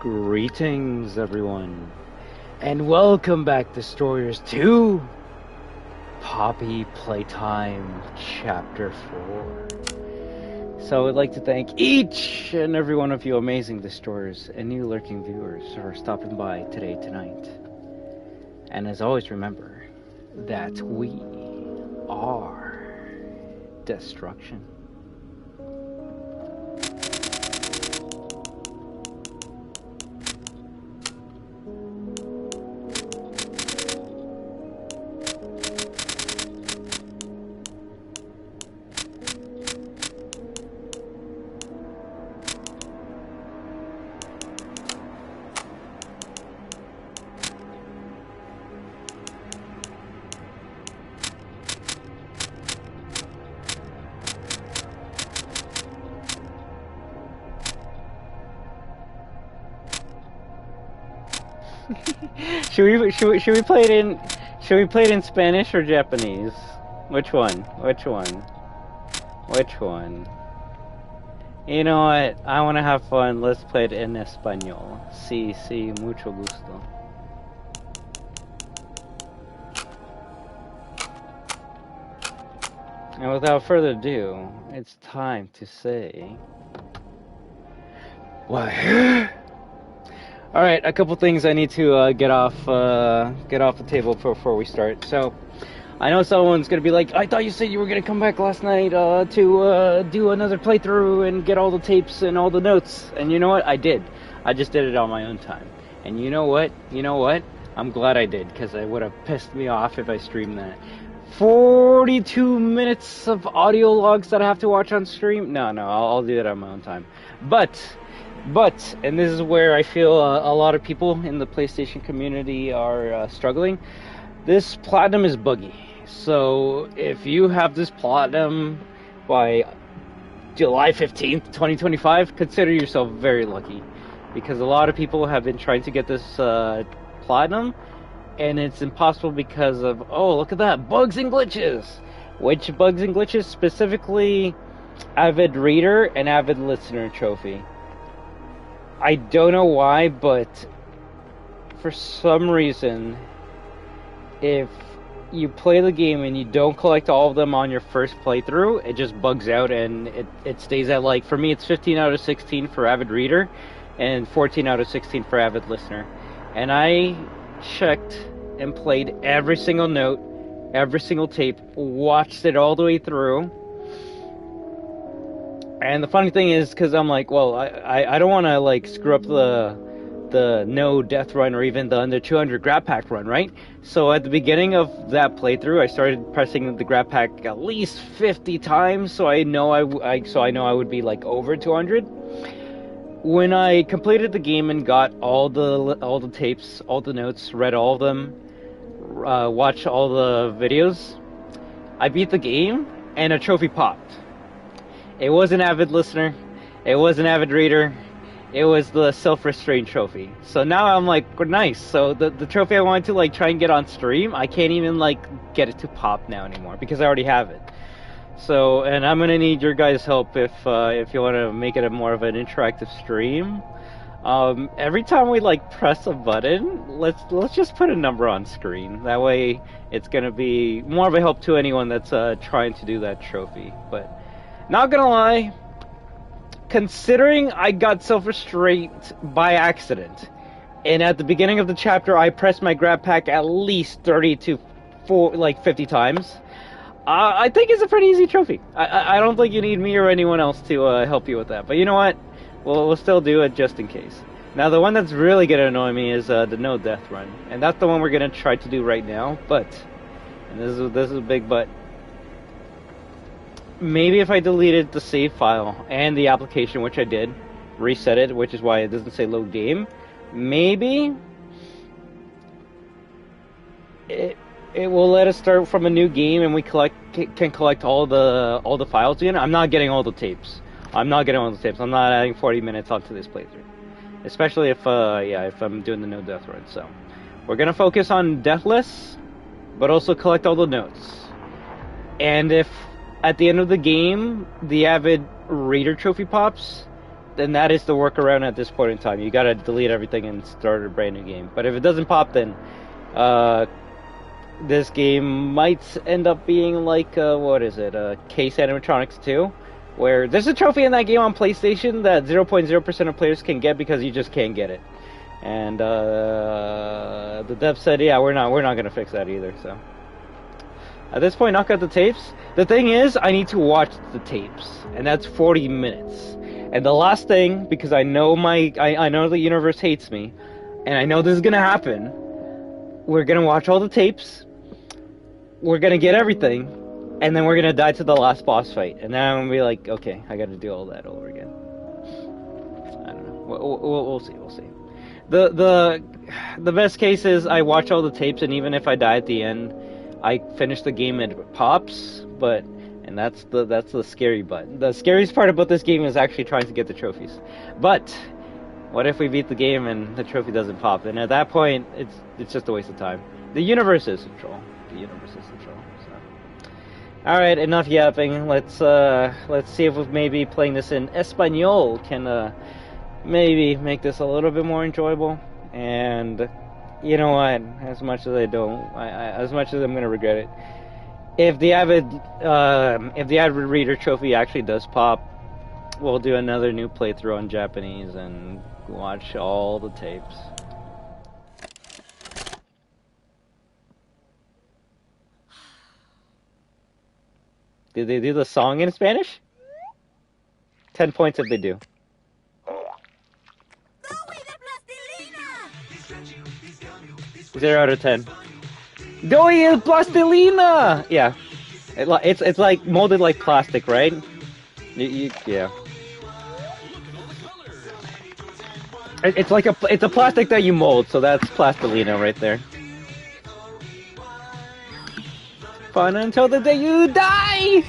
Greetings, everyone, and welcome back to Storyers 2 Poppy Playtime Chapter 4. So I'd like to thank each and every one of you amazing destroyers and new lurking viewers for stopping by tonight. And as always, remember that we are destruction. Should we play it in Spanish or Japanese? Which one? You know what? I want to have fun. Let's play it in Español. Sí, mucho gusto. And without further ado, it's time to say WAHOO! Alright, a couple things I need to get off the table before we start. So, I know someone's gonna be like, I thought you said you were gonna come back last night to do another playthrough and get all the tapes and all the notes. And you know what? I did. I just did it on my own time. And you know what? I'm glad I did, because it would have pissed me off if I streamed that. 42 minutes of audio logs that I have to watch on stream? No, I'll do it on my own time. But, and this is where I feel a lot of people in the PlayStation community are struggling, this platinum is buggy. So if you have this platinum by July 15th, 2025, consider yourself very lucky. Because a lot of people have been trying to get this platinum, and it's impossible because of, oh, look at that, bugs and glitches. Which bugs and glitches? Specifically, AVID Reader and AVID Listener trophy. I don't know why, but for some reason, if you play the game and you don't collect all of them on your first playthrough, it just bugs out and it stays at, like, for me it's 15 out of 16 for AVID Reader and 14 out of 16 for AVID Listener. And I checked and played every single note, every single tape, watched it all the way through. And the funny thing is, because I'm like, well, I don't want to, like, screw up the no death run or even the under 200 grab pack run, right? So at the beginning of that playthrough, I started pressing the grab pack at least 50 times, so I know I would be, like, over 200. When I completed the game and got all the tapes, all the notes, read all of them, watched all the videos, I beat the game and a trophy popped. It was an AVID Listener, it was an AVID Reader, it was the Self-Restraint trophy. So now I'm like, nice. So the trophy I wanted to, like, try and get on stream, I can't even, like, get it to pop now anymore because I already have it. So, and I'm gonna need your guys' help if you want to make it a more of an interactive stream. Every time we, like, press a button, let's just put a number on screen. That way, it's gonna be more of a help to anyone that's trying to do that trophy. But not gonna lie, considering I got self-restraint by accident, and at the beginning of the chapter I pressed my grab pack at least 30 to 50 times. I think it's a pretty easy trophy. I don't think you need me or anyone else to help you with that. But you know what? We'll still do it just in case. Now, the one that's really going to annoy me is the no death run. And that's the one we're going to try to do right now. But, and this is a big but, maybe if I deleted the save file and the application, which I did, reset it, which is why it doesn't say load game, maybe it will let us start from a new game and we can collect all the files again. I'm not getting all the tapes. I'm not adding 40 minutes onto this playthrough, especially if I'm doing the no death run. So we're gonna focus on deathless, but also collect all the notes. And if at the end of the game the AVID Reader trophy pops, then that is the workaround at this point in time. You gotta delete everything and start a brand new game. But if it doesn't pop, then this game might end up being like what is it? Case Animatronics 2, where there's a trophy in that game on PlayStation that 0.0% of players can get because you just can't get it. And the dev said, yeah, we're not gonna fix that either. So at this point, knock out the tapes. The thing is, I need to watch the tapes, and that's 40 minutes. And the last thing, because I know I know the universe hates me, and I know this is gonna happen. We're gonna watch all the tapes. We're gonna get everything, and then we're gonna die to the last boss fight. And then I'm gonna be like, okay, I gotta do all that over again. I don't know. We'll see. We'll see. The best case is I watch all the tapes, and even if I die at the end, I finish the game and it pops. And that's the scary button. The scariest part about this game is actually trying to get the trophies. But what if we beat the game and the trophy doesn't pop? And at that point, it's just a waste of time. The universe is in control. The universe is in control. So. All right, enough yapping. Let's see if maybe playing this in Espanol can maybe make this a little bit more enjoyable. And you know what? As much as as much as I'm gonna regret it, if the AVID Reader trophy actually does pop, we'll do another new playthrough on Japanese and watch all the tapes. Did they do the song in Spanish? 10 points if they do. 0 out of 10. Doy el plastilina! Yeah. It's like molded like plastic, right? Yeah. It's like it's a plastic that you mold, so that's plastilina right there. Fun until the day you die!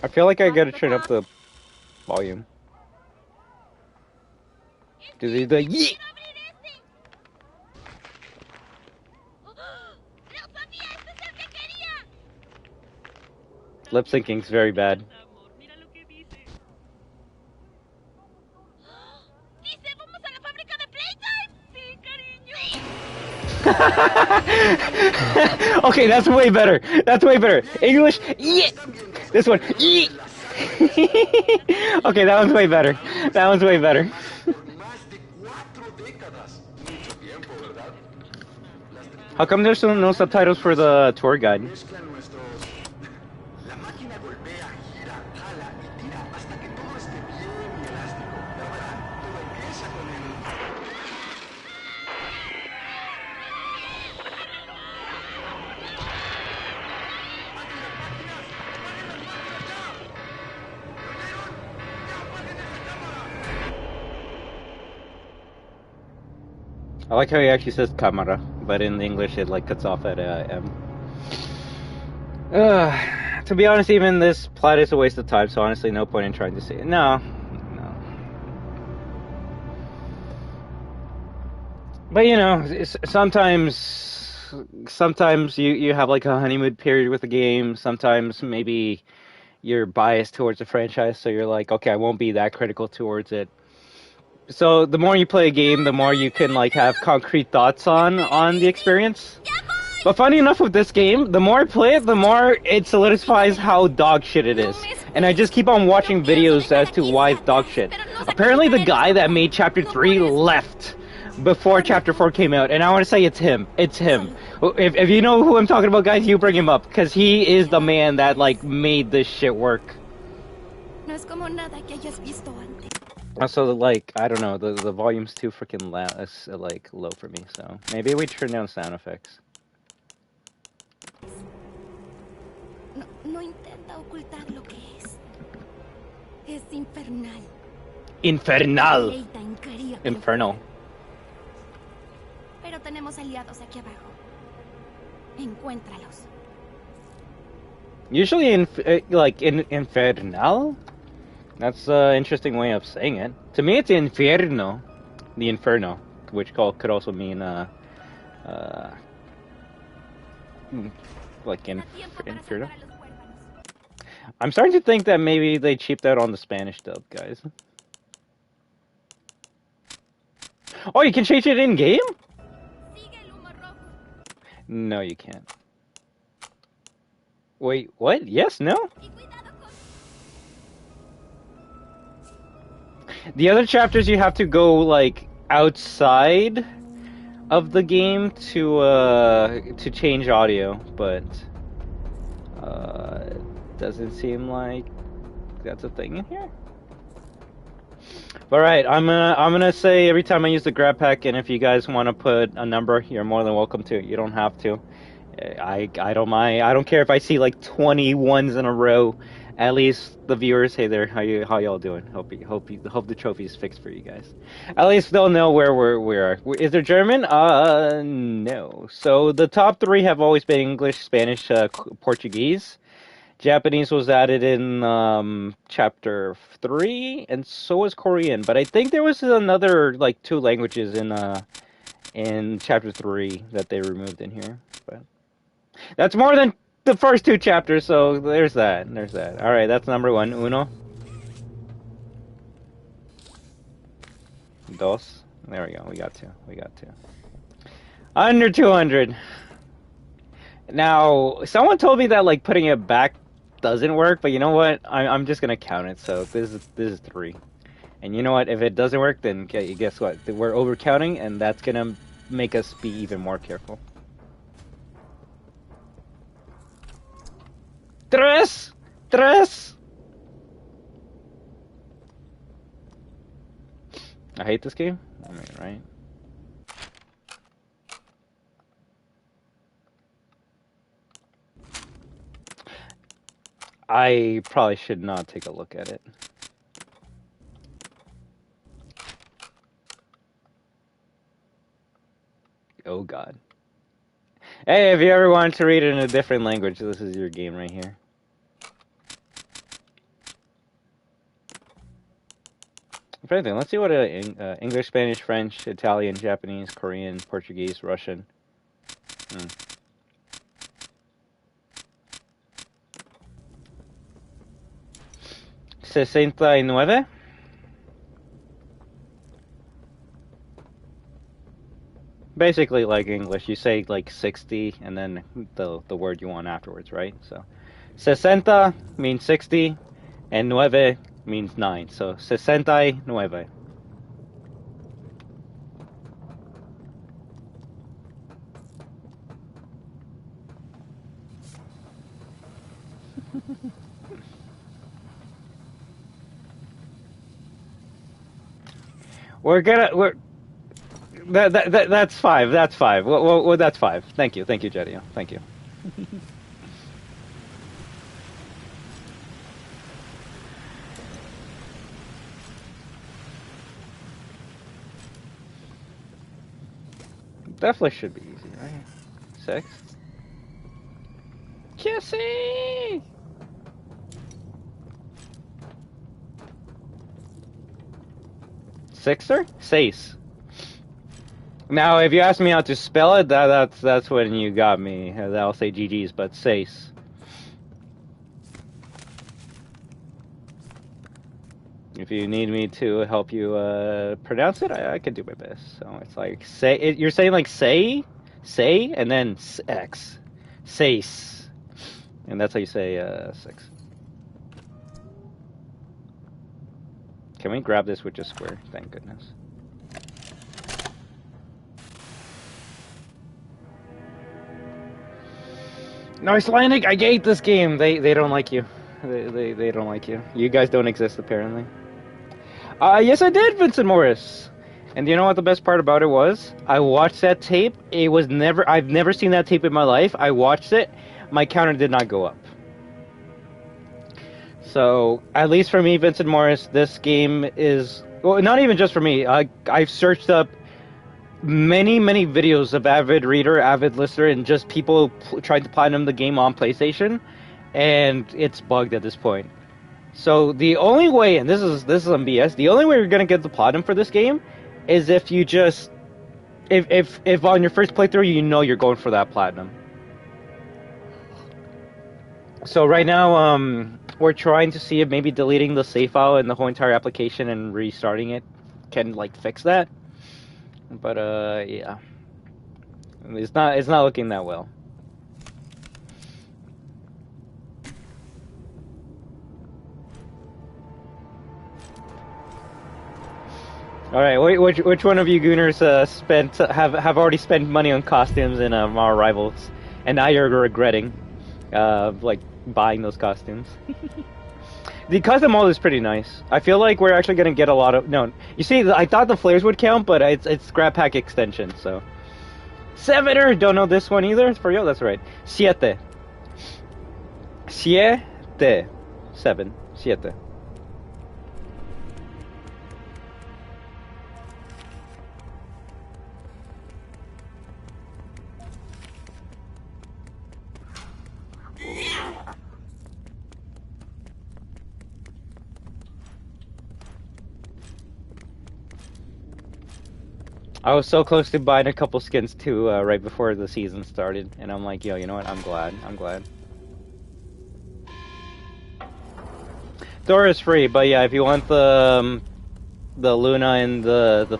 I feel like I gotta turn up the volume. Do the yeet! Lip syncing's very bad. Okay, that's way better. That's way better. English, yeah. This one, yeah. Okay, that one's way better. That one's way better. How come there's no subtitles for the tour guide? I like how he actually says camera, but in English it like cuts off at M. To be honest, even this plot is a waste of time, so honestly no point in trying to see it. No. But you know, sometimes you have like a honeymoon period with the game. Sometimes maybe you're biased towards the franchise, so you're like, okay, I won't be that critical towards it. So the more you play a game, the more you can like have concrete thoughts on the experience. But funny enough with this game, the more I play it, the more it solidifies how dog shit it is. And I just keep on watching videos as to why it's dog shit. Apparently the guy that made Chapter 3 left before Chapter 4 came out, and I want to say it's him. It's him. If you know who I'm talking about, guys, you bring him up, because he is the man that like made this shit work. Also, like, I don't know, the volume's too freaking loud, like, low for me, so maybe we turn down sound effects. No intenta ocultar lo que es. Es infernal. Infernal. Infernal. Pero tenemos aliados aquí abajo. Encuéntralos. Usually, infernal? That's an interesting way of saying it. To me, it's infierno, the inferno, which could also mean like in Freedom. I'm starting to think that maybe they cheaped out on the Spanish dub, guys. Oh, you can change it in game? No, you can't. Wait, what? Yes, no? The other chapters you have to go like outside of the game to change audio, but doesn't seem like that's a thing in here. All right, I'm gonna say every time I use the grab pack, and if you guys want to put a number, you're more than welcome to. You don't have to. I don't mind. I don't care if I see like 20 ones in a row. At least the viewers, hey there, how y'all doing? Hope the trophy's fixed for you guys. At least they'll know where we are. Is there German? No. So the top three have always been English, Spanish, Portuguese. Japanese was added in chapter 3, and so was Korean. But I think there was another like 2 languages in chapter 3 that they removed in here. But that's more than the first 2 chapters, so there's that. All right, that's number 1. Uno. Dos. There we go. We got 2. Under 200. Now, someone told me that like putting it back doesn't work, but you know what? I'm just gonna count it. So this is 3, and you know what? If it doesn't work, then guess what? We're over counting, and that's gonna make us be even more careful. Tres. I hate this game. I mean, right? I probably should not take a look at it. Oh God. Hey, if you ever wanted to read it in a different language, this is your game right here. If anything, let's see what English, Spanish, French, Italian, Japanese, Korean, Portuguese, Russian. 69. Basically like English, you say like 60 and then the word you want afterwards, right? So 60 means 60 and 9 means 9. So 69. That's 5. That's 5. Well, that's 5. Thank you, Jedio. Thank you. Definitely should be easy, right? 6. Jesse! Sixer? Seis. Now, if you ask me how to spell it, that's when you got me. I'll say GG's, but seis. If you need me to help you pronounce it, I can do my best. So it's like say. You're saying like say, and then x, seis, and that's how you say 6. Can we grab this with just square? Thank goodness. No, Icelandic, I hate this game. They don't like you. They don't like you. You guys don't exist apparently. Yes, I did, Vincent Morris. And you know what the best part about it was? I watched that tape. I've never seen that tape in my life. I watched it. My counter did not go up. So, at least for me, Vincent Morris, this game is... Well, not even just for me. I've searched up many videos of AVID reader, AVID listener, and just people trying to platinum the game on PlayStation. And it's bugged at this point. So the only way, and this is some BS, the only way you're gonna get the platinum for this game is if you just, if on your first playthrough you know you're going for that platinum. So right now, we're trying to see if maybe deleting the save file and the whole entire application and restarting it can like fix that. But yeah, it's not looking that well. All right, which one of you gooners have already spent money on costumes in our Rivals, and now you're regretting, like buying those costumes? The custom mode is pretty nice. I feel like we're actually gonna get a lot of no. You see, I thought the flares would count, but it's scrap pack extension. So Sevener, don't know this one either. For you, that's right. Siete, siete, seven, siete. I was so close to buying a couple skins too, right before the season started, and I'm like, yo, you know what? I'm glad. I'm glad. Thor is free, but yeah, if you want the Luna and the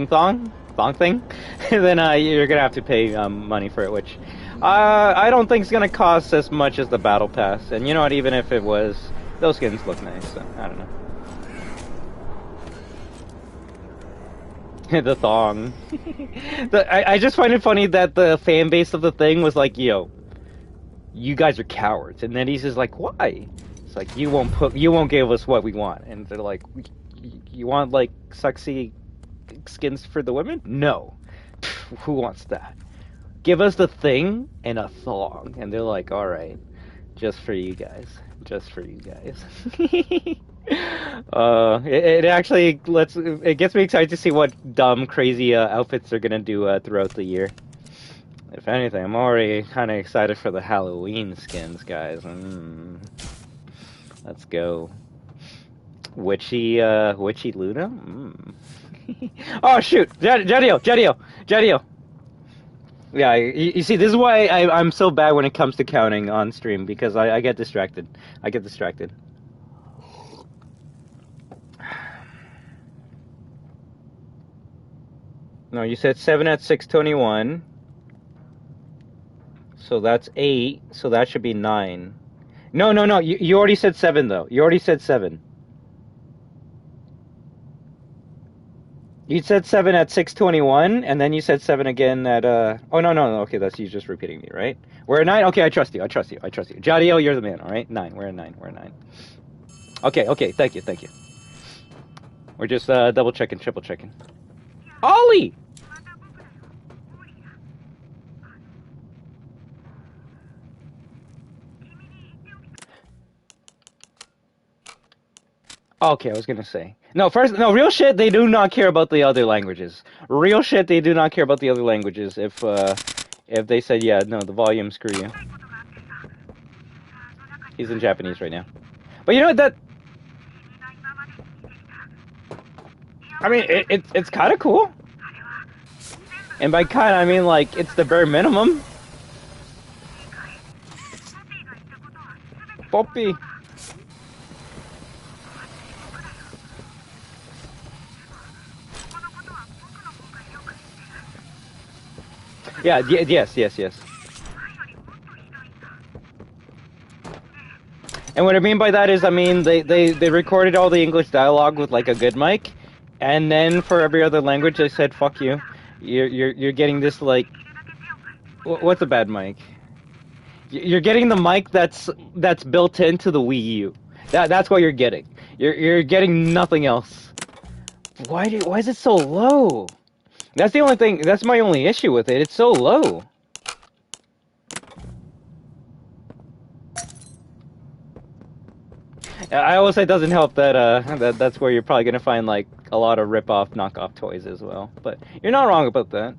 thong thing, then you're gonna have to pay money for it, which I don't think is gonna cost as much as the battle pass. And you know what? Even if it was, those skins look nice. So I don't know. The thong. I just find it funny that the fan base of the thing was like, yo, you guys are cowards, and then he's just like, why? It's like you won't give us what we want, and they're like, you want like sexy skins for the women? No. Who wants that? Give us the thing and a thong, and they're like, all right, just for you guys, just for you guys. It actually it gets me excited to see what dumb, crazy outfits they're gonna do throughout the year. If anything, I'm already kind of excited for the Halloween skins, guys. Let's go. Witchy Luna? Oh, shoot! Jedio! Yeah, you see, this is why I'm so bad when it comes to counting on stream, because I get distracted. I get distracted. No, you said 7 at 621. So that's 8, so that should be 9. No, you already said 7, though. You already said 7. You said 7 at 621, and then you said 7 again at, Oh, no, okay, that's you just repeating me, right? We're at 9? Okay, I trust you. Jadio, you're the man, alright? 9, we're at 9. Okay, thank you. We're just, double checking, triple checking. Ollie! Okay, I was gonna say. No, real shit, they do not care about the other languages. Real shit, they do not care about the other languages if they said, yeah, no, the volume, screw you. He's in Japanese right now. But you know what, I mean, it's kind of cool. And by kind, I mean, like, it's the bare minimum. Poppy. Yeah, yes. And what I mean by that is, I mean, they recorded all the English dialogue with, like, a good mic, and then for every other language, they said, fuck you. You're getting this, like... What's a bad mic? You're getting the mic that's built into the Wii U. That's what you're getting. You're getting nothing else. Why is it so low? That's the only thing. That's my only issue with it. It's so low. I always say it doesn't help that that's where you're probably gonna find like a lot of rip-off, knockoff toys as well. But you're not wrong about that.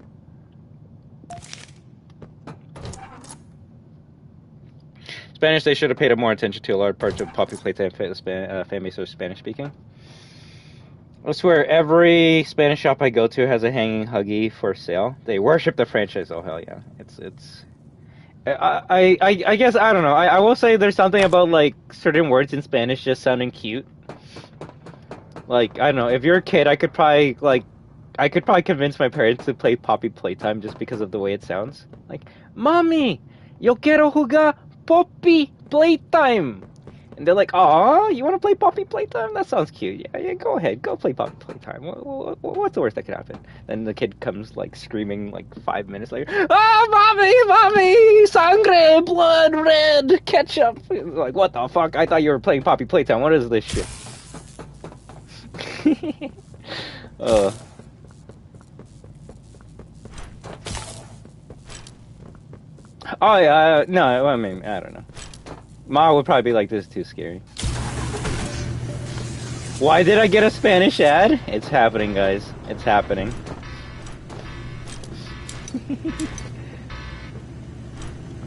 Spanish, they should have paid more attention to. A large part of popular Playtime fan base was Spanish speaking. I swear, every Spanish shop I go to has a hanging Huggy for sale. They worship the franchise. Oh hell yeah! It's I guess I don't know. I will say there's something about like certain words in Spanish just sounding cute. Like, I don't know, if you're a kid, I could probably convince my parents to play Poppy Playtime just because of the way it sounds. Like, Mommy, yo quiero jugar Poppy Playtime. And they're like, "Aw, you want to play Poppy Playtime? That sounds cute. Yeah, go ahead, go play Poppy Playtime. What's the worst that could happen?" Then the kid comes like screaming like 5 minutes later, "Oh, mommy, sangre, blood, red, ketchup!" Like, what the fuck? I thought you were playing Poppy Playtime. What is this shit? Oh yeah, no, I mean, I don't know. Ma would probably be like, "This is too scary." Why did I get a Spanish ad? It's happening, guys. It's happening.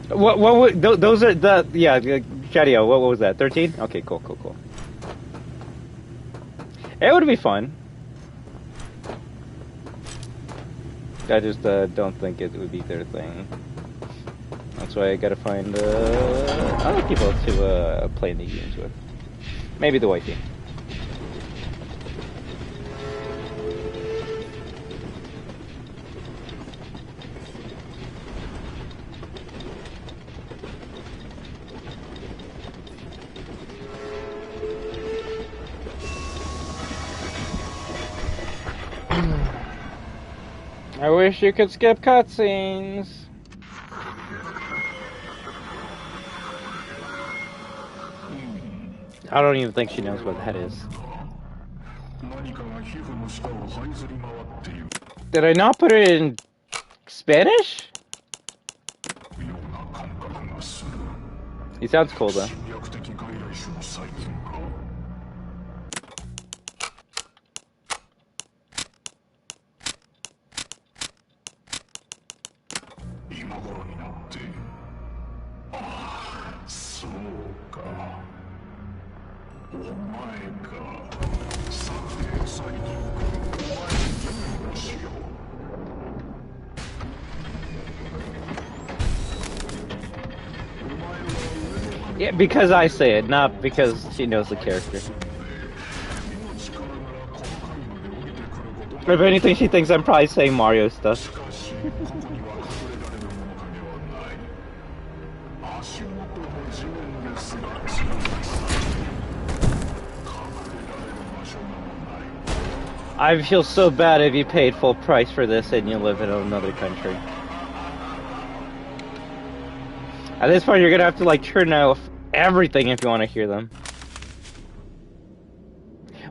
What those are the, yeah, Chadio, what was that? 13? Okay, cool. It would be fun. I just don't think it would be their thing. That's why I gotta find other people to play the games with. Maybe the white team. I wish you could skip cutscenes. I don't even think she knows what that is. Did I not put it in Spanish? He sounds cool though. Yeah, because I say it, not because she knows the character. If anything, she thinks I'm probably saying Mario stuff. I feel so bad if you paid full price for this and you live in another country. At this point, you're gonna have to like turn off everything if you want to hear them.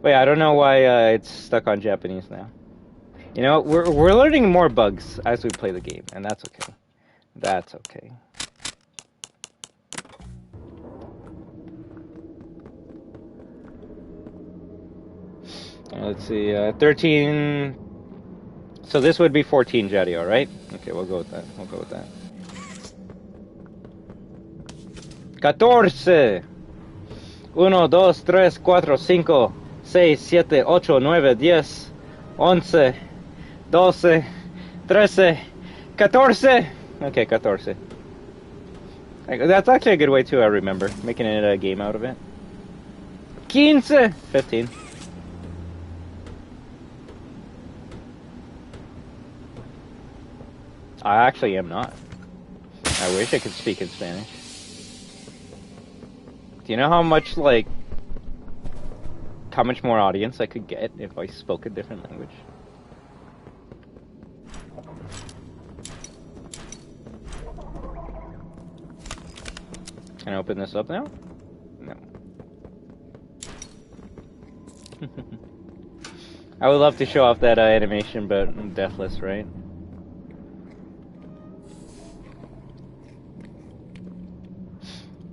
Wait, I don't know why it's stuck on Japanese now. You know, we're learning more bugs as we play the game, and that's okay. That's okay. Let's see, 13. So this would be 14, Jadio, right? Okay, we'll go with that. 14. 1, 2, 3, 4, 5, 6, 7, 8, 9, 10, 11, 12, 13, 14. Okay, 14. That's actually a good way to remember, making it a game out of it. 15. 15. I actually am not. I wish I could speak in Spanish. Do you know how much, like, how much more audience I could get if I spoke a different language? Can I open this up now? No. I would love to show off that animation, but I'm deathless, right?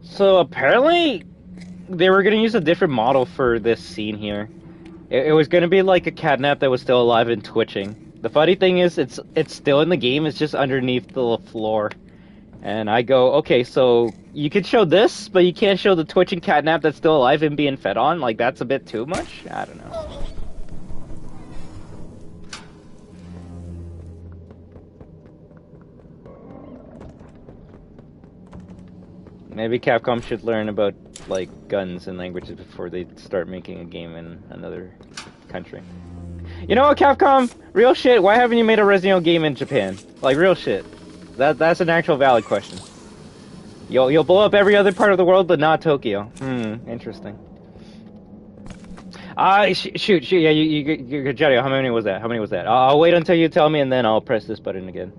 So apparently, they were gonna use a different model for this scene here. It was gonna be like a catnap that was still alive and twitching. The funny thing is, it's still in the game. It's just underneath the floor. And I go, okay, so you could show this, but you can't show the twitching catnap that's still alive and being fed on? Like, that's a bit too much? I don't know. Maybe Capcom should learn about, like, guns and languages before they start making a game in another country. You know what, Capcom? Real shit, why haven't you made a Resident Evil game in Japan? Like, real shit. That's an actual valid question. You'll blow up every other part of the world, but not Tokyo. Interesting. Shoot, yeah, you Jetty, how many was that? How many was that? I'll wait until you tell me, and then I'll press this button again.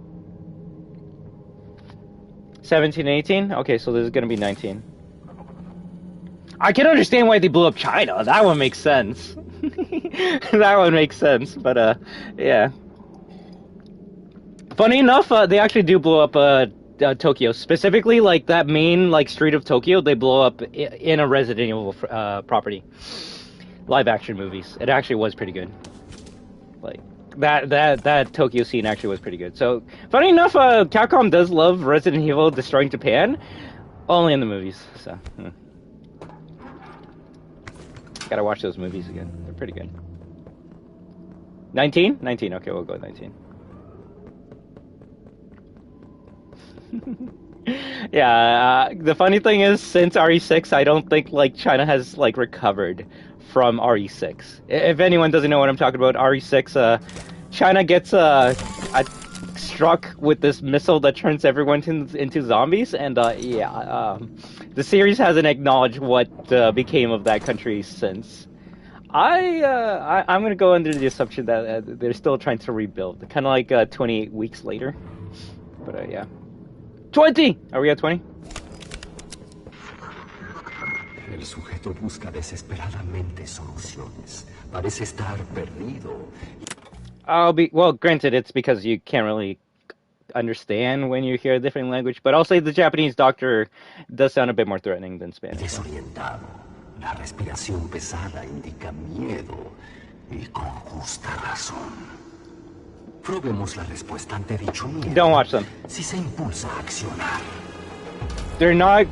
17, 18? Okay, so this is gonna be 19. I can understand why they blew up China. That one makes sense. That one makes sense, but, yeah. Funny enough, they actually do blow up, Tokyo. Specifically, like, that main, like, street of Tokyo, they blow up in a Resident Evil, property. Live action movies. It actually was pretty good. Like, that Tokyo scene actually was pretty good. So, funny enough, Capcom does love Resident Evil destroying Japan, only in the movies, so. Gotta watch those movies again. They're pretty good. 19? 19, okay, we'll go with 19. Yeah, the funny thing is, since RE6, I don't think, like, China has, like, recovered from RE6. If anyone doesn't know what I'm talking about, RE6, China gets, struck with this missile that turns everyone into zombies, and, yeah, the series hasn't acknowledged what, became of that country since. I'm gonna go under the assumption that, they're still trying to rebuild, kind of like, 28 weeks later. But, yeah. 20! Are we at 20? El sujeto busca desesperadamente soluciones. Parece estar perdido. Well, granted, it's because you can't really understand when you hear a different language, but I'll say the Japanese doctor does sound a bit more threatening than Spanish. Desorientado. La respiración pesada indica miedo. Y con justa razón. Probemos la respuesta ante dicho miedo. Don't watch them. Si se impulsa a accionar. They're not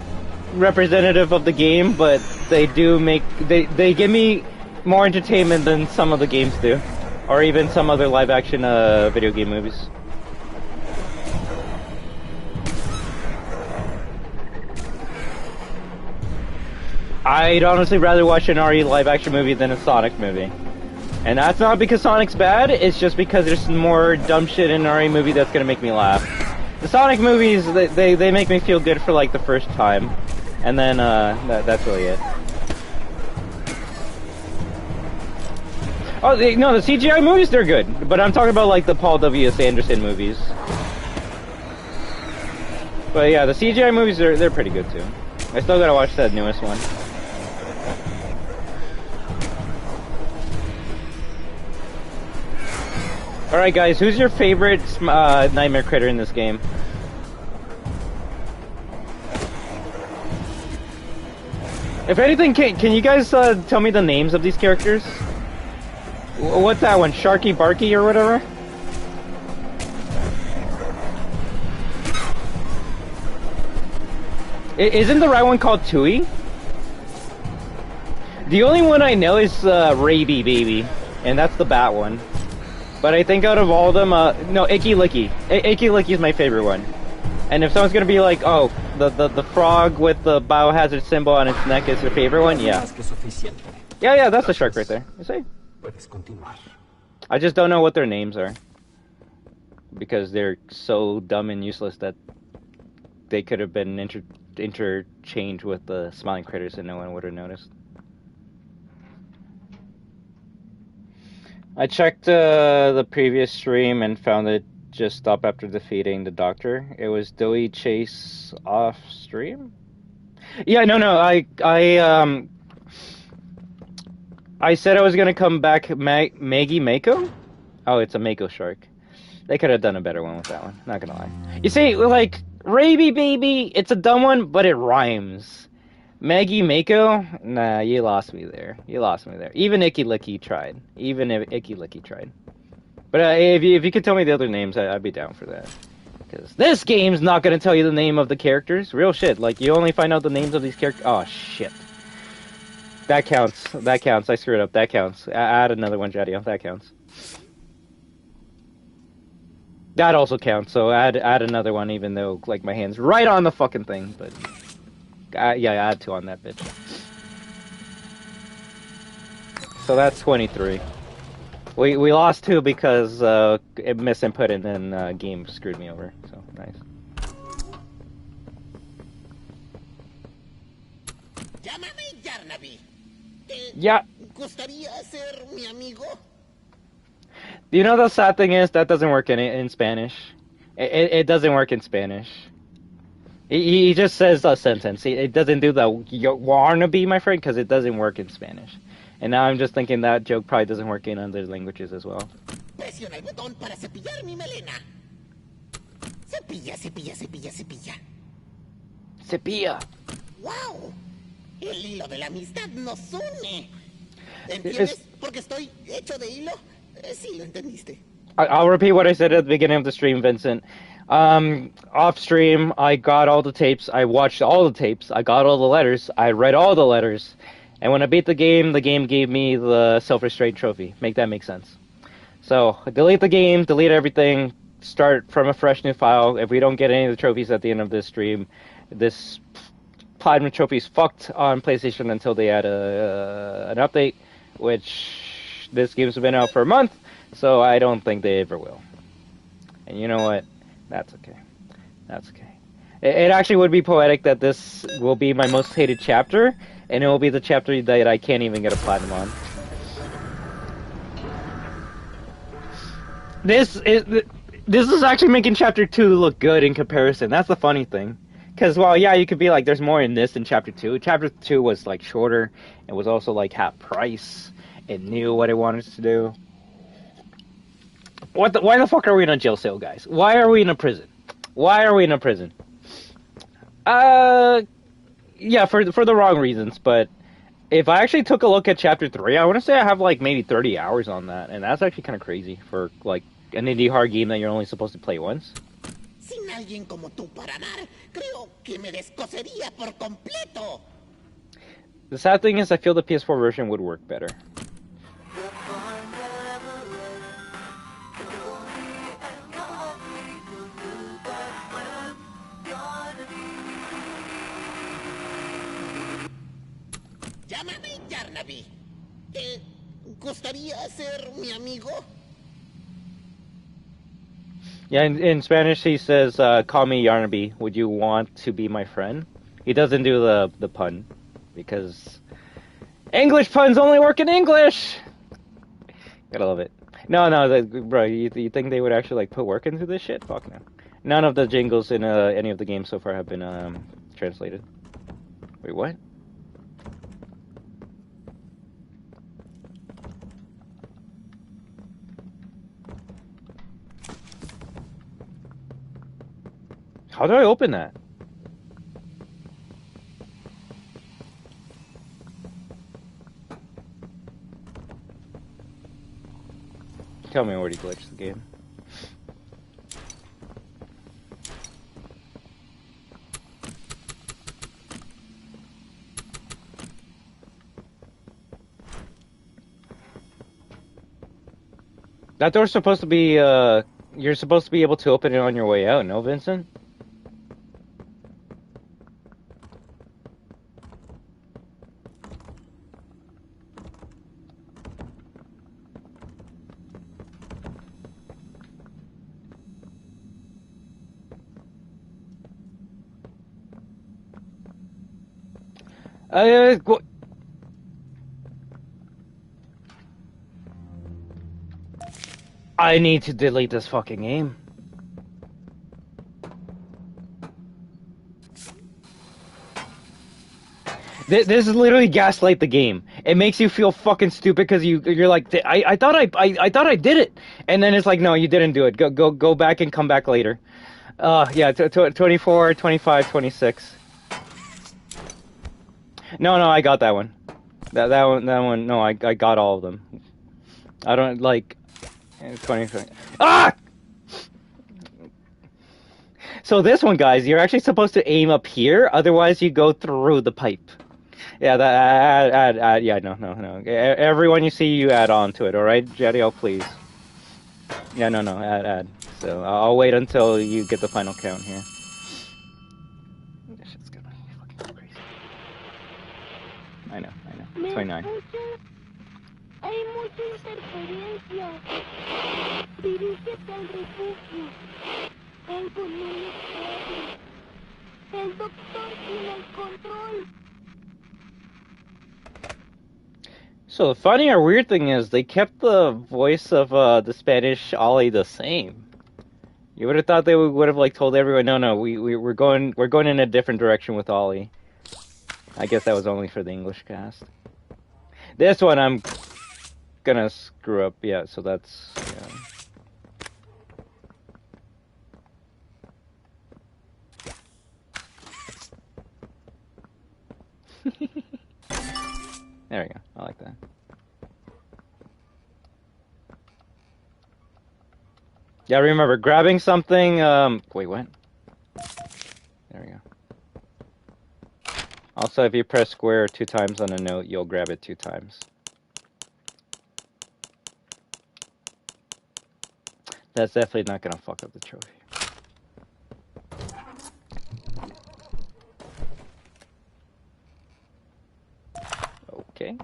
representative of the game, but they do make... They give me more entertainment than some of the games do. Or even some other live-action video game movies. I'd honestly rather watch an RE live-action movie than a Sonic movie. And that's not because Sonic's bad, it's just because there's more dumb shit in an RE movie that's gonna make me laugh. The Sonic movies, they make me feel good for like the first time. And then, that's really it. Oh, no, the CGI movies, they're good. But I'm talking about like the Paul W.S. Anderson movies. But yeah, the CGI movies, they're pretty good too. I still gotta watch that newest one. Alright guys, who's your favorite nightmare critter in this game? If anything, can you guys tell me the names of these characters? What's that one? Sharky Barky or whatever? Isn't the right one called Tui? The only one I know is Raby Baby, and that's the bat one. But I think out of all of them, no, Icky Licky. Icky Licky is my favorite one. And if someone's gonna be like, oh, the frog with the biohazard symbol on its neck is your favorite one, yeah. Yeah, that's the shark right there. You see? I just don't know what their names are. Because they're so dumb and useless that they could have been interchanged with the smiling critters and no one would have noticed. I checked the previous stream and found it just stopped after defeating the doctor. It was Doughy Chase off stream? Yeah, no, I said I was gonna come back Maggie Mako? Oh, it's a Mako shark. They could have done a better one with that one, not gonna lie. You see, like, Raby Baby, it's a dumb one, but it rhymes. Maggie Mako? Nah, you lost me there. Even Icky Licky tried. But if you could tell me the other names, I'd be down for that. Because this game's not gonna tell you the name of the characters. Real shit. Like, you only find out the names of these characters. Oh, shit. That counts. I screwed up. That counts. Add another one, Jadio. That counts. That also counts. So add another one, even though, like, my hand's right on the fucking thing, but... Yeah, I had 2 on that bitch. So that's 23. We lost 2 because it misinput and then game screwed me over. So nice. Llámame Yarnaby. Yeah. ¿Gustaría ser mi amigo? You know the sad thing is that doesn't work in Spanish. It doesn't work in Spanish. He just says a sentence. It doesn't do the wanna be my friend because it doesn't work in Spanish. And now I'm just thinking that joke probably doesn't work in other languages as well. Presiona el botón para cepillar mi melena. Cepilla, cepilla, cepilla, cepilla. Cepilla. ¡Wow! El hilo de la amistad nos une. ¿Entiendes? Porque estoy hecho de hilo. Sí, lo entendiste. I'll repeat what I said at the beginning of the stream, Vincent. Off stream, I got all the tapes. I watched all the tapes. I got all the letters. I read all the letters. And when I beat the game gave me the self-restraint trophy. Make that make sense. So, delete the game, delete everything, start from a fresh new file. If we don't get any of the trophies at the end of this stream, this Platinum trophy's fucked on PlayStation until they add an update, which this game's been out for a month, so I don't think they ever will. And you know what? That's okay. That's okay. It actually would be poetic that this will be my most hated chapter, and it will be the chapter that I can't even get a platinum on. This is actually making chapter 2 look good in comparison. That's the funny thing. Because, well, yeah, you could be like, there's more in this than chapter 2. Chapter 2 was, like, shorter. It was also, like, half price. It knew what it wanted to do. Why the fuck are we in a jail cell, guys? Why are we in a prison? Why are we in a prison? Yeah, for the wrong reasons, but if I actually took a look at chapter 3, I want to say I have, like, maybe 30 hours on that, and that's actually kind of crazy for, like, an indie hard game that you're only supposed to play once. Sin alguien como tú para amar, creo que me descosería por completo. The sad thing is I feel the PS4 version would work better. Llámame Yarnaby. ¿Te gustaría ser mi amigo? Yeah, in Spanish he says, call me Yarnaby, would you want to be my friend? He doesn't do the pun, because English puns only work in English! Gotta love it. No, bro, you think they would actually, like, put work into this shit? Fuck no. None of the jingles in any of the games so far have been translated. Wait, what? How do I open that? Tell me I already glitched the game. That door's supposed to be, you're supposed to be able to open it on your way out, no, Vincent? I need to delete this fucking game. This is literally gaslight the game. It makes you feel fucking stupid because you're like, I thought I did it, and then it's like, no, you didn't do it. Go back and come back later. Yeah, 24, 25, 26. No, I got that one. That one. No, I got all of them. I don't like 20. Ah! So this one, guys, you're actually supposed to aim up here. Otherwise, you go through the pipe. Yeah, that add. Yeah, no. Everyone you see, you add on to it. All right, Jadiel, please. Yeah, no, add. So I'll wait until you get the final count here. This shit's gonna be fucking crazy. I know. ¿Me 29. escuchas? Hay mucha interferencia. Dirígete al refugio. Algo no me cuadra. El doctor tiene el control. So the funny or weird thing is they kept the voice of the Spanish Ollie the same. You would have thought they would have like told everyone, no, we're going in a different direction with Ollie. I guess that was only for the English cast. This one I'm gonna screw up, yeah. So that's There we go. I like that. Yeah, remember grabbing something. Wait, what? There we go. Also, if you press square 2 times on a note, you'll grab it 2 times. That's definitely not gonna fuck up the trophy. Okay.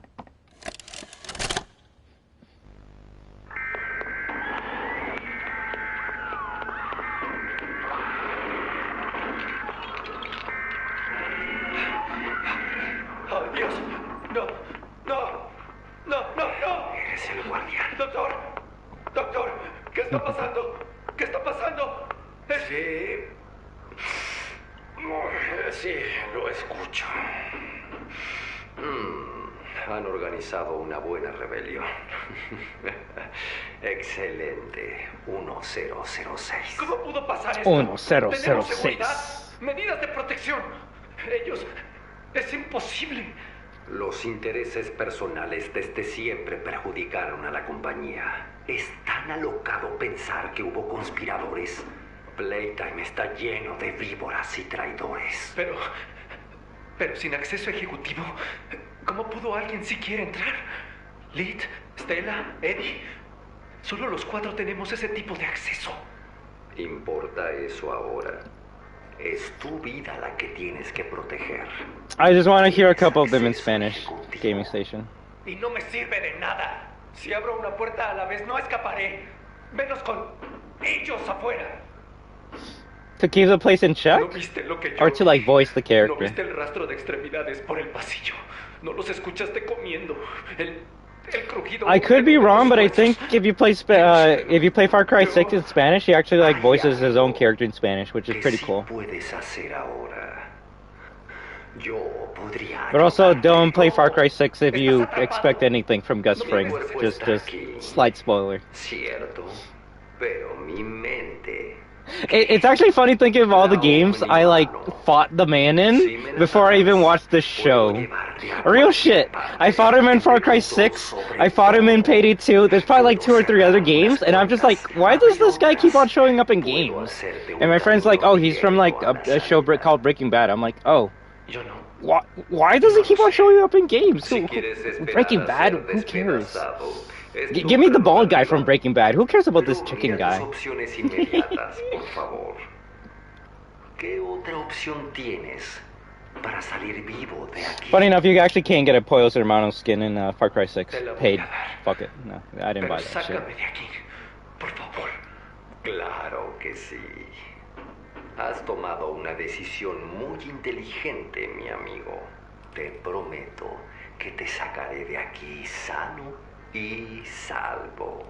¡Oh, Dios! ¡No! ¡No! ¡No! ¡No! ¡No! Eres el guardián. ¡Doctor! ¡Doctor! ¿Qué está pasando? ¿Qué está pasando? Sí. Sí, lo escucho. Han organizado una buena rebelión. Excelente. 1006. ¿Cómo pudo pasar esto? 1006. Tenemos seguridad, medidas de protección. Ellos... Es imposible. Los intereses personales desde siempre perjudicaron a la compañía. Es tan alocado pensar que hubo conspiradores. Playtime está lleno de víboras y traidores. Pero sin acceso ejecutivo, ¿cómo pudo alguien siquiera entrar? Lid, Stella, Eddie. Solo los 4 tenemos ese tipo de acceso. ¿Importa eso ahora? Es tu vida la que tienes que proteger. I just want to hear a couple of them in Spanish. Gaming station. Y no me sirve de nada. Si abro una puerta a la vez, no escaparé. Menos con ellos afuera. To keep the place in check? ¿No viste lo que yo Or to like voice the ¿No character? viste el rastro de extremidades por el pasillo? ¿No los escuchaste comiendo? El crujido. I could be wrong, but I think if you play Far Cry 6 in Spanish, he actually like voices his own character in Spanish, which is pretty cool. Puedes hacer ahora. Yo podría. But also, don't play Far Cry 6 if you expect anything from Gus Fring. Just slight spoiler. Cierto, pero mi mente. It's actually funny thinking of all the games I like fought the man in before I even watched the show. Real shit. I fought him in Far Cry 6. I fought him in Payday 2. There's probably like 2 or 3 other games, and I'm just like, why does this guy keep on showing up in games? And my friend's like, oh, he's from like a show called Breaking Bad. I'm like, oh. Why does he keep on showing up in games? Breaking Bad? Who cares? Give me the bald guy from Breaking Bad. Who cares about this chicken guy? Funny enough, you actually can't get a Pollos Hermanos skin in Far Cry 6. Paid. Fuck it. No, I didn't buy that shit. Claro que sí. Has tomado una decisión muy inteligente, mi amigo. Te prometo que te sacaré de aquí sano y salvo.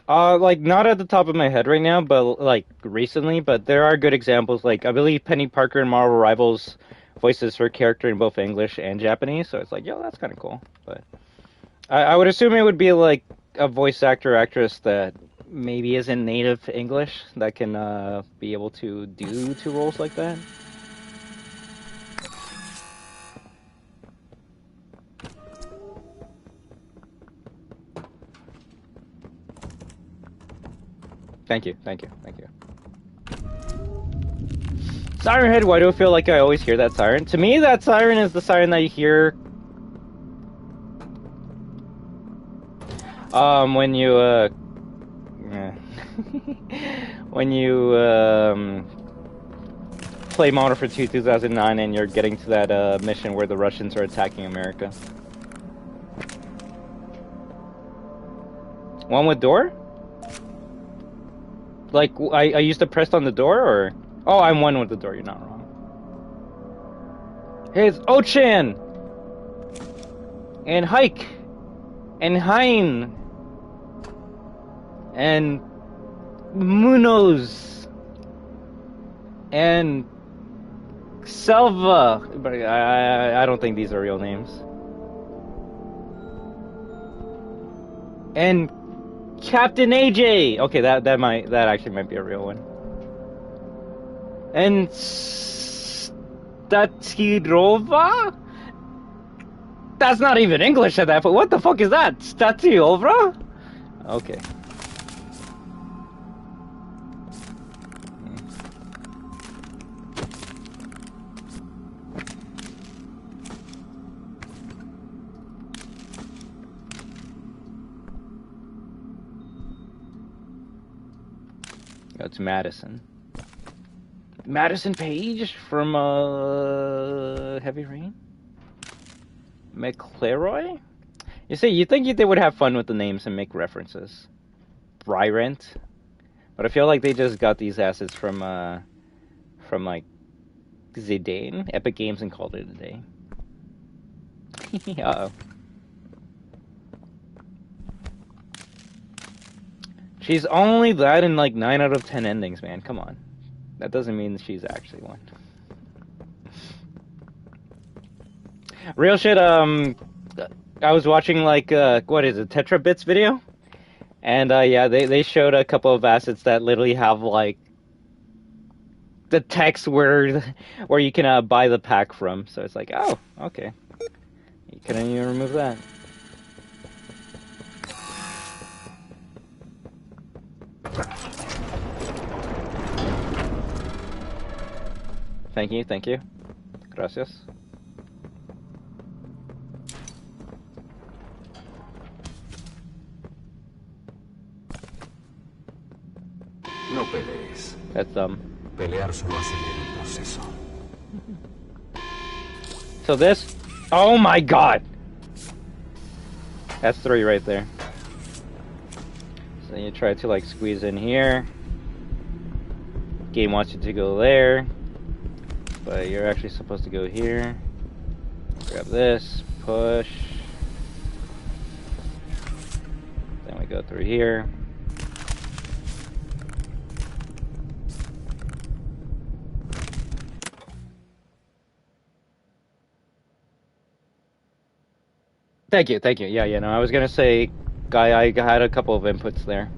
Like, not at the top of my head right now, but, like, recently, but there are good examples, like, I believe Penny Parker in Marvel Rivals voices her character in both English and Japanese, so it's like, yo, that's kind of cool, but I would assume it would be, like, a voice actor or actress that maybe isn't native English that can, be able to do 2 roles like that. Thank you. Siren Head, why do I feel like I always hear that siren? To me, that siren is the siren that you hear when you play Modern Warfare 2 2009 and you're getting to that mission where the Russians are attacking America. One with door? Like, I used to press on the door, or? Oh, I'm one with the door, you're not wrong. Here's Ochan! And Hike! And Hein! And Munoz! And Selva! But I don't think these are real names. And Captain AJ. Okay, that actually might be a real one. And Statirova? That's not even English at that point. What the fuck is that? Statiova? Okay. It's Madison. Madison Page from Heavy Rain? McCleroy? You see, you think they would have fun with the names and make references. Bryrent? But I feel like they just got these assets from like Zidane, Epic Games, and called it a day. Uh-oh. She's only that in like 9 out of 10 endings, man. Come on. That doesn't mean she's actually one. Real shit, I was watching like, what is it, Tetra Bits video? And yeah, they showed a couple of assets that literally have like the text where you can buy the pack from. So it's like, oh, okay. You couldn't even remove that. Thank you. Gracias. No pelees. That's Pelear solo acelera el proceso. So this, oh my god! That's 3 right there. So you try to like squeeze in here. Game wants you to go there, but you're actually supposed to go here. Grab this, push. Then we go through here. Thank you. Yeah, no, I was gonna say, I had a couple of inputs there.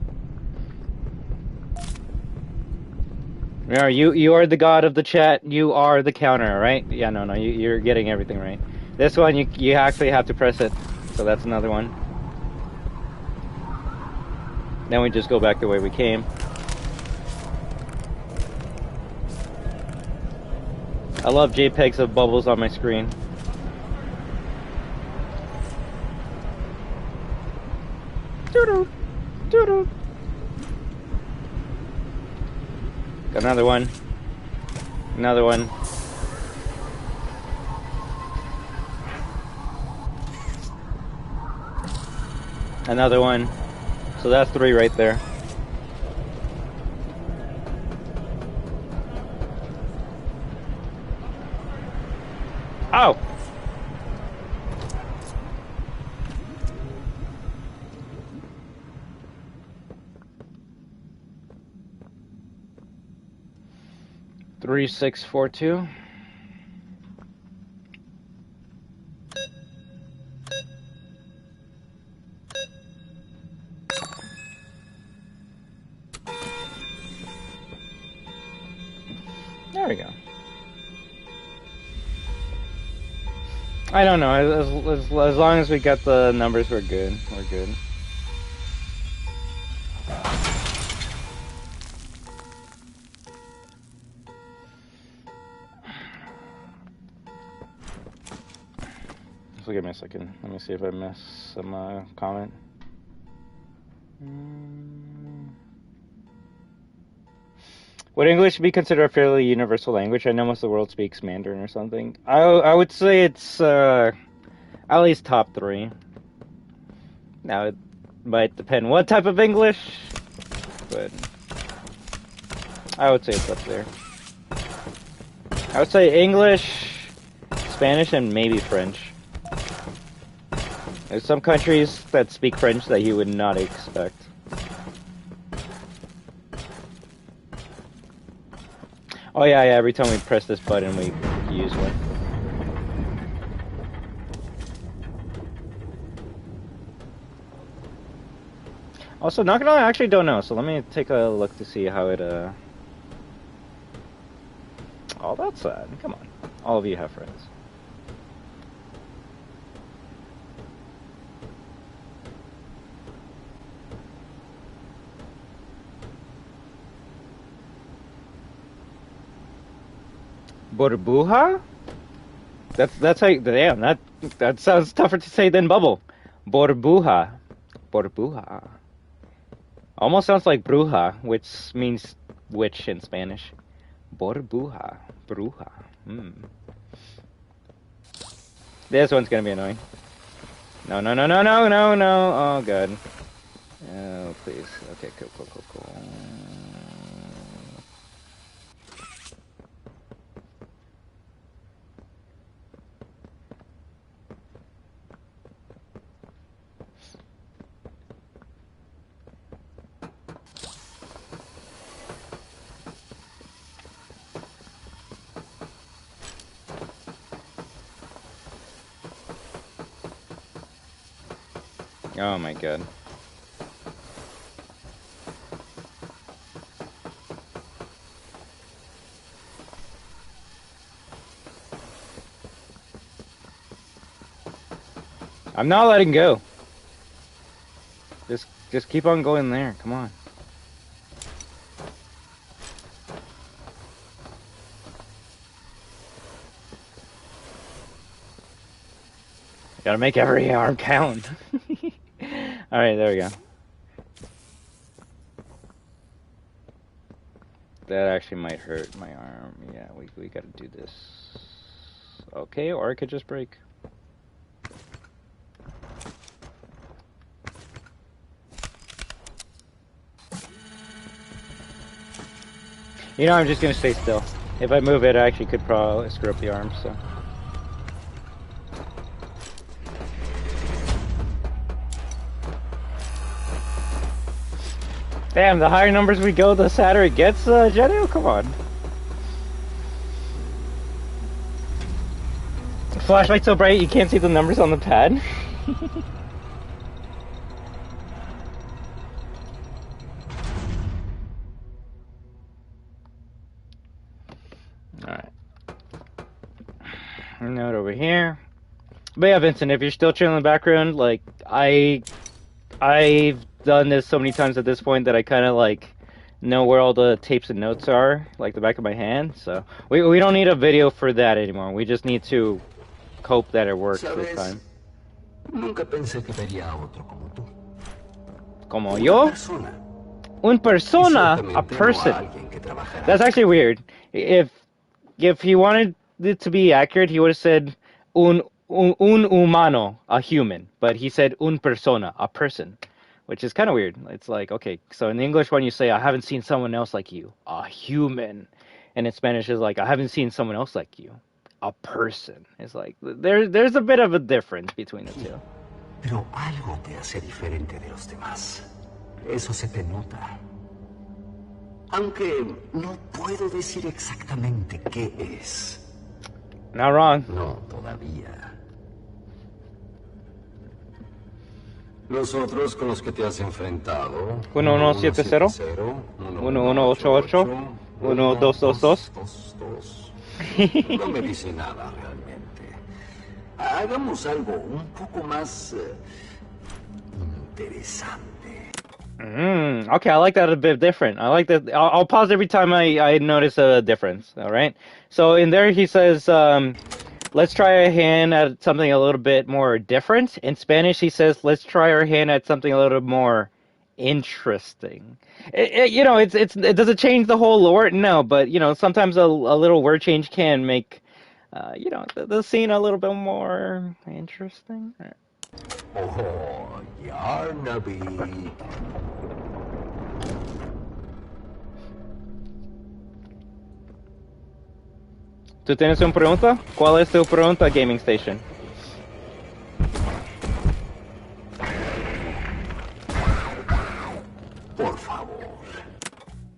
You are the god of the chat. You are the counter, right? Yeah, no, you're getting everything right. This one, you actually have to press it. So that's another one. Then we just go back the way we came. I love JPEGs of bubbles on my screen. Doo-doo. Doo-doo. Got another one. Another one. Another one. So that's 3 right there. Oh! Three, 6, 4, 2. There we go. I don't know. As long as we got the numbers, we're good. We're good. Just give me a second. Let me see if I missed some comment. Would English be considered a fairly universal language? I know most of the world speaks Mandarin or something. I would say it's at least top 3. Now, it might depend what type of English, but I would say it's up there. I would say English, Spanish, and maybe French. There's some countries that speak French that you would not expect. Oh yeah, every time we press this button, we use one. Also, not gonna lie, I actually don't know, so let me take a look to see how it, Oh, that's sad. Come on. All of you have friends. Burbuja? That's how you, damn, that sounds tougher to say than bubble. Burbuja. Burbuja. Almost sounds like bruja, which means witch in Spanish. Burbuja. Bruja. This one's gonna be annoying. No. Oh, God. Oh, please. Okay, cool. Oh my God. I'm not letting go. Just keep on going there. Come on. Gotta make every arm count. Alright, there we go. That actually might hurt my arm. Yeah, we gotta do this. Okay, or it could just break. You know, I'm just gonna stay still. If I move it, I actually could probably screw up the arm, so. Damn, the higher numbers we go, the sadder it gets, Jenny? Come on. Flashlight so bright you can't see the numbers on the pad. Alright. Note over here. But yeah, Vincent, if you're still chilling in the background, like, I've done this so many times at this point that I kind of, like, know where all the tapes and notes are, like the back of my hand, so we don't need a video for that anymore. We just need to hope that it works this time. Nunca pensé que vería a otro como tú. Como yo? Un persona? A person. That's actually weird. If he wanted it to be accurate, he would have said un humano, a human, but he said un persona, a person, which is kind of weird. It's like, okay, so in the English one you say, I haven't seen someone else like you, a human, and in Spanish is like, I haven't seen someone else like you, a person. It's like, there's a bit of a difference between the two. Pero algo te hace diferente de los demás. Eso se te nota. Aunque no puedo decir exactamente qué es. Not wrong. No, todavía. Los otros con los que te has enfrentado. 1170, 1188, 1222. No me dice nada realmente. Hagamos algo un poco más interesante. Okay, I like that a bit different. I like that. I'll pause every time I notice a difference. All right. So in there he says, let's try our hand at something a little bit more different. In Spanish he says, let's try our hand at something a little more interesting. You know, it doesn't change the whole lore, no, but you know, sometimes a little word change can make, you know, the scene a little bit more interesting. Oh, Yarnaby. ¿Tú tienes una pregunta? ¿Cuál es tu pregunta, Gaming Station? Por favor.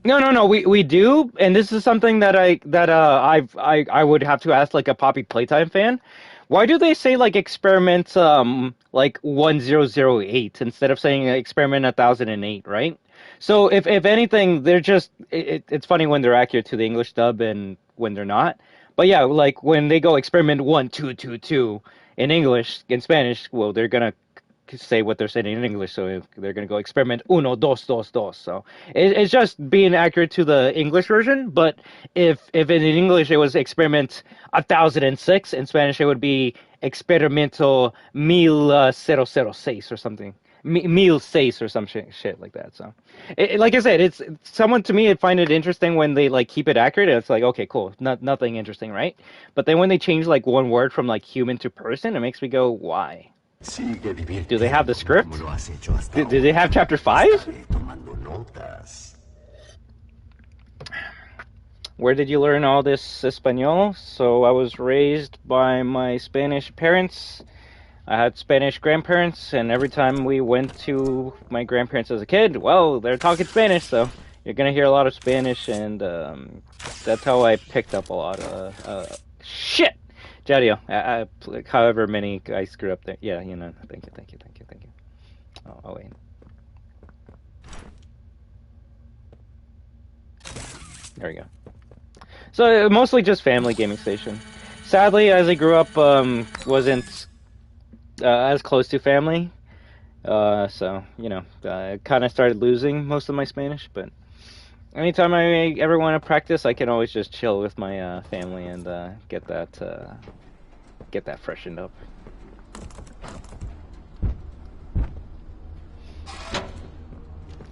No. We do, and this is something that I would have to ask like a Poppy Playtime fan. Why do they say like experiment like 1008 instead of saying experiment 1008, right? So if anything, they're just it's funny when they're accurate to the English dub and when they're not. But yeah, like when they go experiment 1222 in English, in Spanish, well, they're gonna say what they're saying in English, so they're gonna go experiment uno dos dos dos. So it's just being accurate to the English version. But if in English it was experiment 1006, in Spanish it would be experimento 1006 or something. Mil seis or some shit like that. So, like I said, it's someone to me. I find it interesting when they like keep it accurate. And it's like, okay, cool, nothing interesting, right? But then when they change like one word from like human to person, it makes me go, why? Do they have the script? Do they have chapter 5? Where did you learn all this Espanol? So I was raised by my Spanish parents. I had Spanish grandparents, and every time we went to my grandparents as a kid, well, they're talking Spanish, so you're gonna hear a lot of Spanish, and that's how I picked up a lot of shit. Jadio, however many I screw up there. Yeah, you know, thank you. Oh, wait. There we go. So, mostly just family Gaming Station. Sadly, as I grew up, wasn't as close to family. So, you know, I kind of started losing most of my Spanish, but anytime I ever want to practice, I can always just chill with my family and get that freshened up.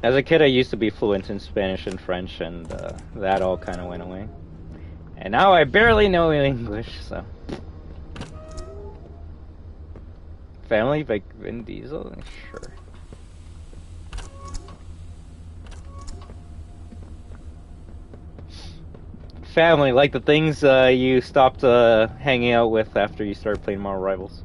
As a kid, I used to be fluent in Spanish and French, and that all kind of went away. And now I barely know English, so. Family by Vin Diesel? Sure. Family, like the things you stopped hanging out with after you started playing Marvel Rivals.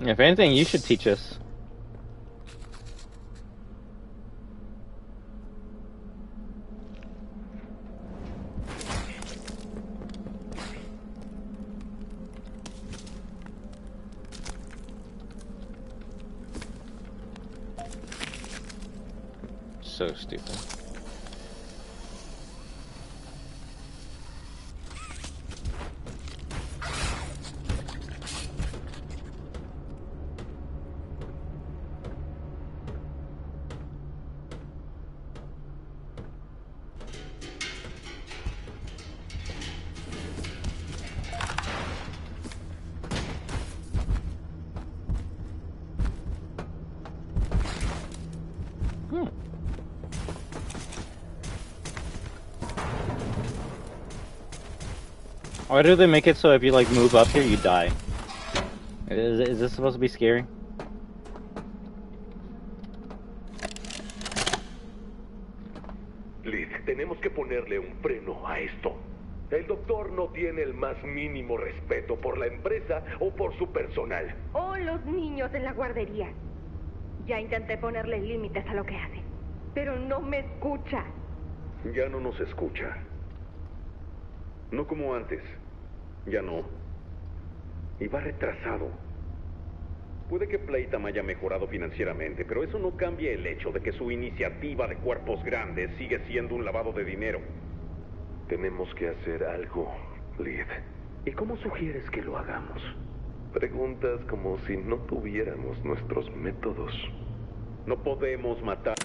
If anything, you should teach us. So stupid. Why do they make it so if you like move up here, you die? Is this supposed to be scary? Liz, tenemos que ponerle un freno a esto. El doctor no tiene el más mínimo respeto por la empresa o por su personal. O los niños en la guardería. Ya intenté ponerle límites a lo que hace, pero no me escucha. Ya no nos escucha. No como antes. Ya no. Y va retrasado. Puede que Playtime haya mejorado financieramente, pero eso no cambia el hecho de que su iniciativa de cuerpos grandes sigue siendo un lavado de dinero. Tenemos que hacer algo, Lid. ¿Y cómo sugieres que lo hagamos? Preguntas como si no tuviéramos nuestros métodos. No podemos matar.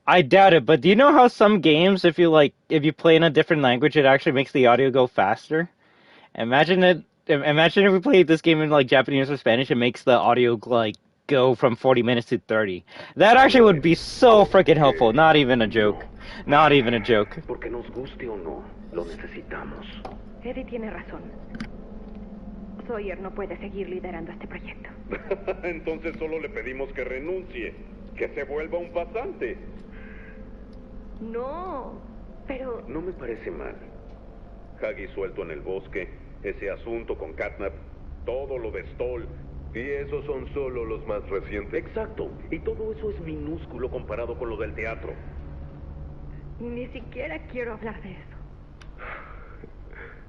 I doubt it, but do you know how some games, if you play in a different language, it actually makes the audio go faster? Imagine it. Imagine if we played this game in like Japanese or Spanish, it makes the audio like go from 40 minutes to 30. That actually would be so freaking helpful. Not even a joke. Not even a joke. Porque nos guste o no, lo necesitamos. Eddie tiene razón. Sawyer no puede seguir liderando este proyecto. Entonces solo le pedimos que renuncie, que se vuelva un pasante. No, pero... No me parece mal. Huggy suelto en el bosque, ese asunto con Catnap, todo lo de Stoll. Y esos son solo los más recientes. Exacto, y todo eso es minúsculo comparado con lo del teatro. Ni siquiera quiero hablar de eso.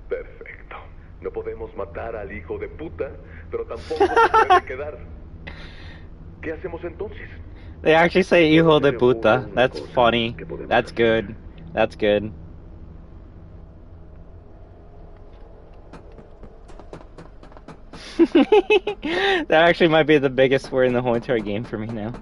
Perfecto. No podemos matar al hijo de puta, pero tampoco se puede quedar. ¿Qué hacemos entonces? They actually say hijo de puta. That's funny. That's good. That's good. That actually might be the biggest word in the whole entire game for me now.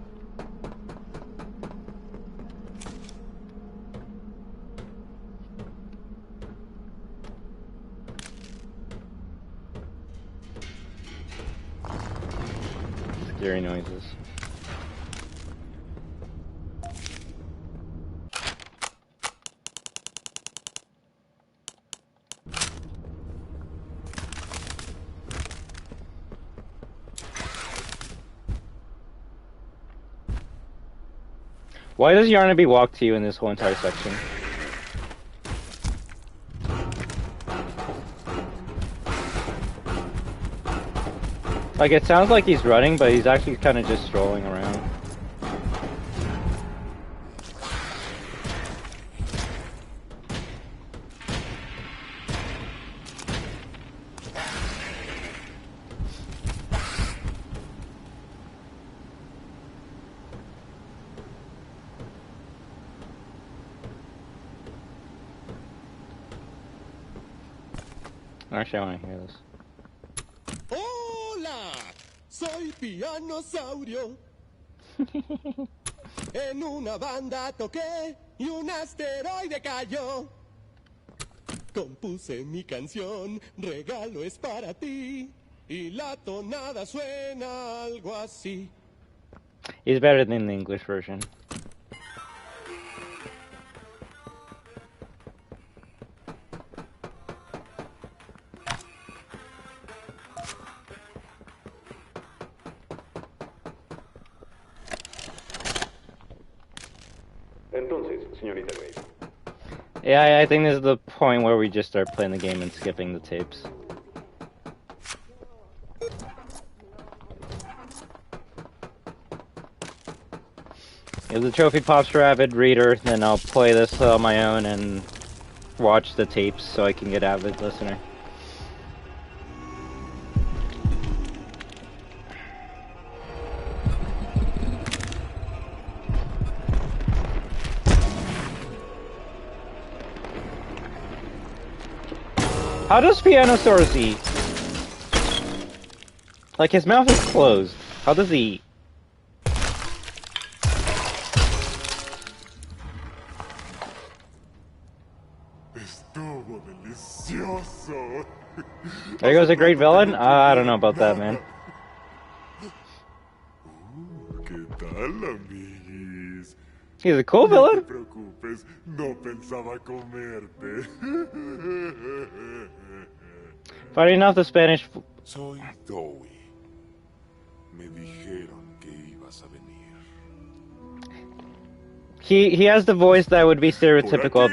Scary noises. Why does Yarnaby walk to you in this whole entire section? Like, it sounds like he's running, but he's actually kind of just strolling around. Actually, I want to hear this. Hola, soy Pianosaurio. En una banda toqué y un asteroide cayó. Compuse mi canción, regalo es para ti. Y la tonada suena algo así. He's better than the English version. Entonces, señorita Gray. Yeah, I think this is the point where we just start playing the game and skipping the tapes. If the trophy pops for Avid Reader, then I'll play this on my own and watch the tapes so I can get Avid Listener. How does Pianosaurus eat? Like, his mouth is closed. How does he eat? Estuvo delicioso. There goes a great villain? I don't know about that, man. ¿Qué tal, amiguis? He's a cool No te villain. preocupes, no pensaba comerte. Funny enough, the Spanish... Soy Dowie. Me dijeron que ibas a venir. He has the voice that would be stereotypical of